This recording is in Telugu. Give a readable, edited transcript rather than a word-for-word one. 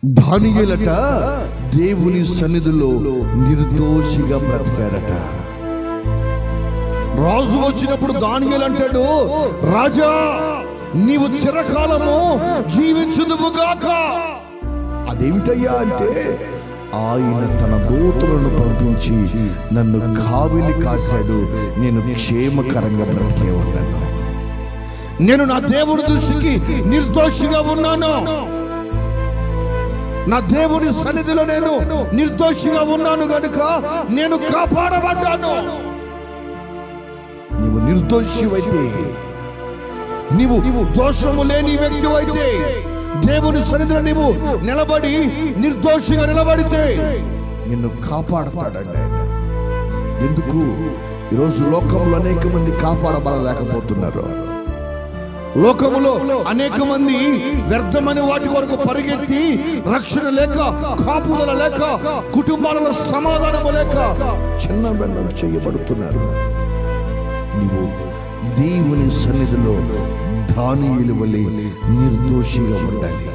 దానియేలట దేవుని సన్నిధిలో నిర్దోషిగా బ్రతికాడట. రాజు వచ్చినప్పుడు దానియేలు అంటాడు, రాజా నీవు చిరకాలము జీవించుదువుగాక. అదేమిటయ్యా అంటే, ఆయన తన దూతలను పంపించి నన్ను కావిలి కాశాడు, నేను క్షేమకరంగా బ్రతికే ఉన్నాను, నేను నా దేవుని దృష్టికి నిర్దోషిగా ఉన్నాను, నా దేవుని సన్నిధిలో నేను నిర్దోషిగా ఉన్నాను గనుక నేను కాపాడబడ్డాను. నీవు నిర్దోషివైతే, నీవు దోషము లేని వ్యక్తి అయితే, దేవుని సన్నిధిలో నీవు నిలబడి నిర్దోషిగా నిలబడితే నిన్ను కాపాడతాడండి ఆయన. ఎందుకు ఈరోజు లోకంలో అనేక మంది కాపాడబడలేకపోతున్నారు. లోకములో అనేక మంది వ్యర్థమైన వాటి కొరకు పరిగెత్తి రక్షణ లేక, కాపుదల లేక, కుటుంబాలలో సమాధానము లేక చిన్న బెల్లం చేయబడుతున్నారు. నీవు దేవుని సన్నిధిలో దానియేలు వలె నిర్దోషిగా ఉండాలి.